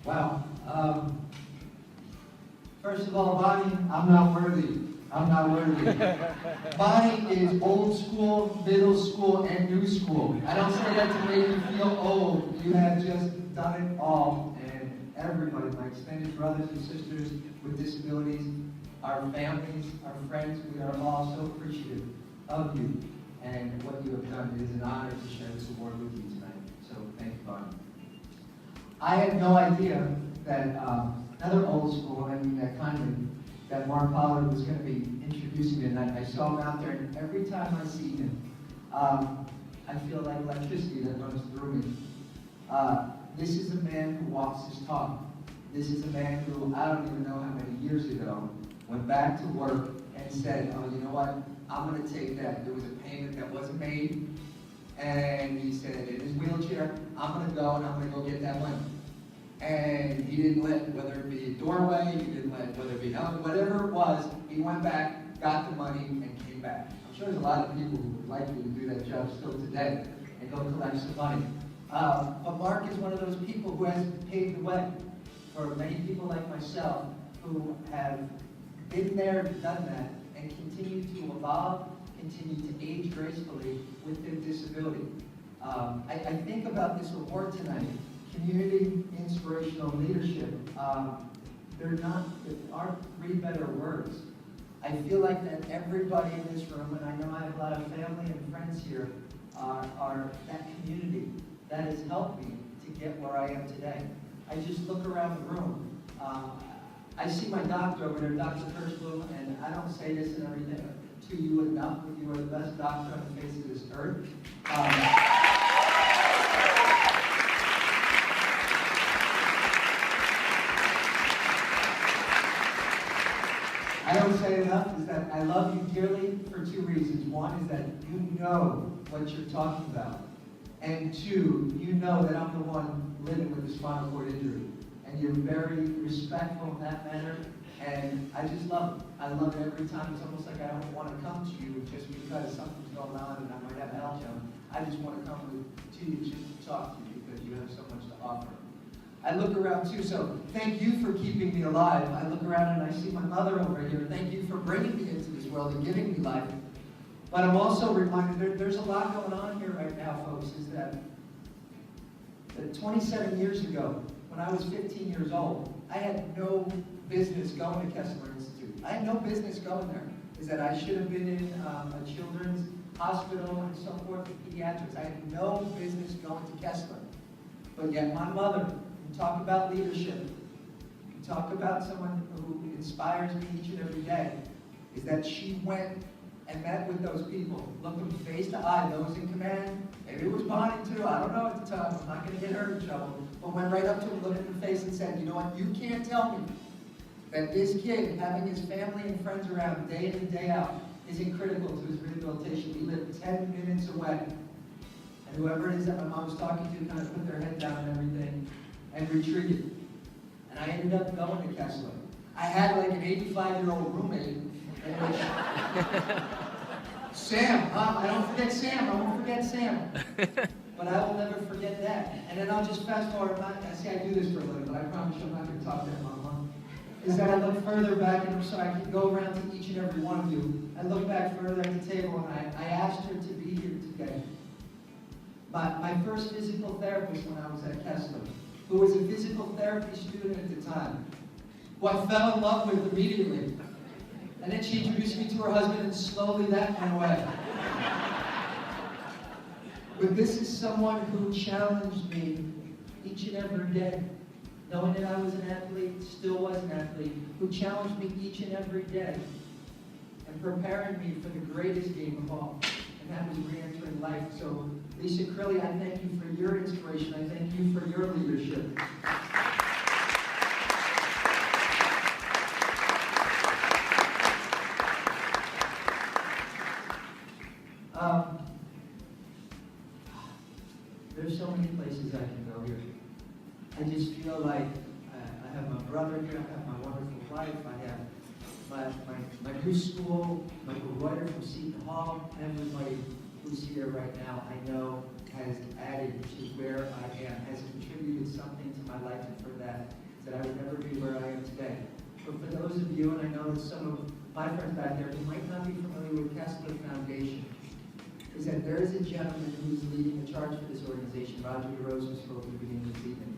Wow. First of all, Bonnie, I'm not worthy. I'm not worthy. Bonnie is old school, middle school, and new school. I don't say that to make you feel old. You have just done it all. And everybody, my extended brothers and sisters with disabilities, our families, our friends, we are all so appreciative of you and what you have done. It is an honor to share this award with you tonight. So thank you, Bonnie. I had no idea that another old school, I mean that kindly, that Mark Pollard was going to be introducing me tonight. I saw him out there, and every time I see him, I feel like electricity that runs through me. This is a man who walks his talk. This is a man who, I don't even know how many years ago, went back to work and said, oh, you know what, I'm going to take that. There was a payment that wasn't made, and he said, in his wheelchair, I'm going to go and I'm going to go get that money. And he didn't let, whether it be a doorway, he didn't let, whether it be whatever it was, he went back, got the money, and came back. I'm sure there's a lot of people who would like you to do that job still today and go collect some money. But Mark is one of those people who has paved the way for many people like myself who have been there, done that, and continue to evolve, continue to age gracefully with their disability. I think about this award tonight, community inspirational leadership. There aren't three better words. I feel like that everybody in this room, and I know I have a lot of family and friends here, are that community that has helped me to get where I am today. I just look around the room. I see my doctor over there, Dr. Kirschblum, and I don't say this and everything to you enough, but you are the best doctor on the face of this earth. I don't say enough is that I love you dearly for two reasons. One is that you know what you're talking about. And two, you know that I'm the one living with a spinal cord injury. And you're very respectful in that manner. And I just love it. I love it every time. It's almost like I don't want to come to you just because something's going on and I might have a health challenge. I just want to come to you just to talk to you because you have so much to offer. I look around too, so thank you for keeping me alive. I look around and I see my mother over here. Thank you for bringing me into this world and giving me life. But I'm also reminded there's a lot going on here right now, folks, is that 27 years ago, when I was 15 years old, I had no business going to Kessler Institute. I had no business going there. Is that I should have been in a children's hospital and so forth, for pediatrics. I had no business going to Kessler. But yet my mother, you talk about leadership, you talk about someone who inspires me each and every day, is that she went and met with those people, looked them face to eye, those in command. Maybe it was Bonnie too, I don't know at the time, I'm not going to get her in trouble. But went right up to him, looked in the face and said, you know what, you can't tell me that this kid, having his family and friends around day in and day out, isn't critical to his rehabilitation. We live 10 minutes away. And whoever it is that my mom was talking to kind of put their head down and everything and retreated. And I ended up going to Kessler. I had like an 85-year-old roommate in which Sam, I don't forget Sam, I won't forget Sam. But I will never forget that. And then I'll just fast forward, I say I do this for a living, but I promise you I'm not going to talk that long. Is that I look further back, and I'm sorry, I can go around to each and every one of you. I look back further at the table, and I asked her to be here today. My first physical therapist when I was at Kessler, who was a physical therapy student at the time, who I fell in love with immediately. And then she introduced me to her husband, and slowly that went away. But this is someone who challenged me each and every day. Knowing that I was an athlete, still was an athlete, who challenged me each and every day and preparing me for the greatest game of all, and that was re-entering life. So, Lisa Crilly, I thank you for your inspiration. I thank you for your leadership. There's so many places I can go here. I just feel like I have my brother here, I have my wonderful wife, I have my new school, Michael Reuter from Seton Hall, everybody who's here right now I know has added to where I am, has contributed something to my my life and for that I would never be where I am today. But for those of you, and I know that some of my friends back there who might not be familiar with Chesney Foundation, is that there is a gentleman who's leading the charge for this organization, Roger DeRose, who spoke at the beginning of this evening.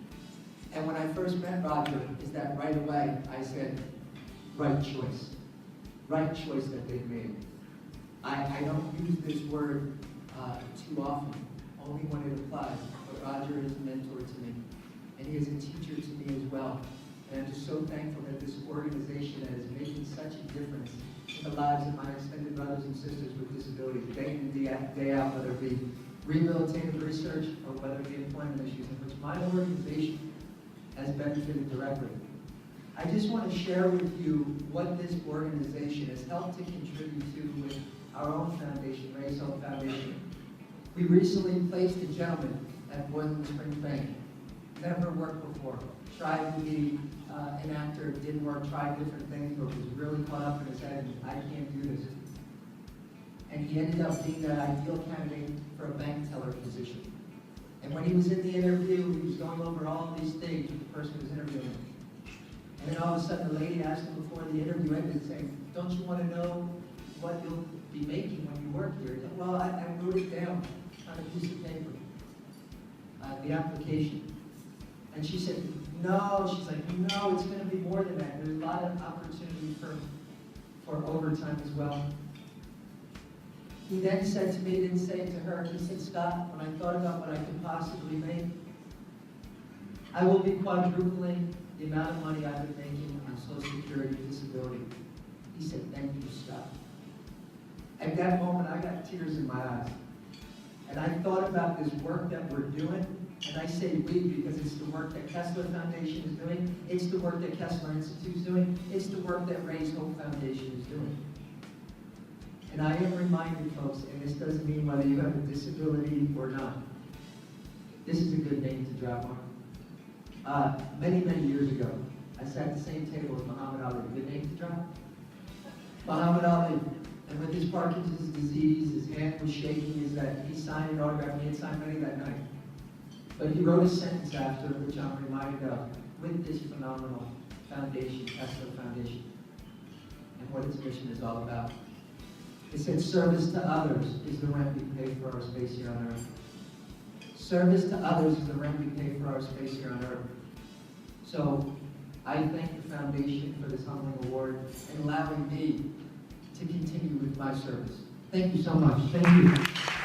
And when I first met Roger, is that right away I said, right choice. Right choice that they've made. I don't use this word too often, only when it applies. But Roger is a mentor to me, and he is a teacher to me as well. And I'm just so thankful that this organization that is making such a difference in the lives of my extended brothers and sisters with disabilities, day in and day out, whether it be rehabilitative research or whether it be employment issues, in which my organization has benefited directly. I just want to share with you what this organization has helped to contribute to with our own foundation, Ray's Hope Foundation. We recently placed a gentleman at Boiling Spring Bank. Never worked before. Tried to be an actor, didn't work, tried different things, but was really caught up in his head, I can't do this. And he ended up being that ideal candidate for a bank teller position. And when he was in the interview, he was going over all of these things with the person who was interviewing him. And then all of a sudden, the lady asked him before the interview ended, saying, don't you want to know what you'll be making when you work here? He said, well, I wrote it down on a piece of paper, the application. And she said, no, she's like, no, it's going to be more than that. There's a lot of opportunity for overtime as well. He then said to me, he didn't say it to her, he said, Scott, when I thought about what I could possibly make, I will be quadrupling the amount of money I've been making on Social Security and disability. He said, thank you, Scott. At that moment, I got tears in my eyes. And I thought about this work that we're doing, and I say we because it's the work that Kessler Foundation is doing, it's the work that Kessler Institute is doing, it's the work that Ray's Hope Foundation is doing. And I am reminded, folks, and this doesn't mean whether you have a disability or not, this is a good name to drop on. Many, many years ago, I sat at the same table with Muhammad Ali. Good name to drop? Muhammad Ali. And with his Parkinson's disease, his hand was shaking, is that he signed an autograph. He had signed many that night. But he wrote a sentence after, which I'm reminded of, with this phenomenal foundation, Kessler Foundation, and what its mission is all about. It said, service to others is the rent we pay for our space here on earth. Service to others is the rent we pay for our space here on earth. So I thank the foundation for this humbling award and allowing me to continue with my service. Thank you so much. Thank you.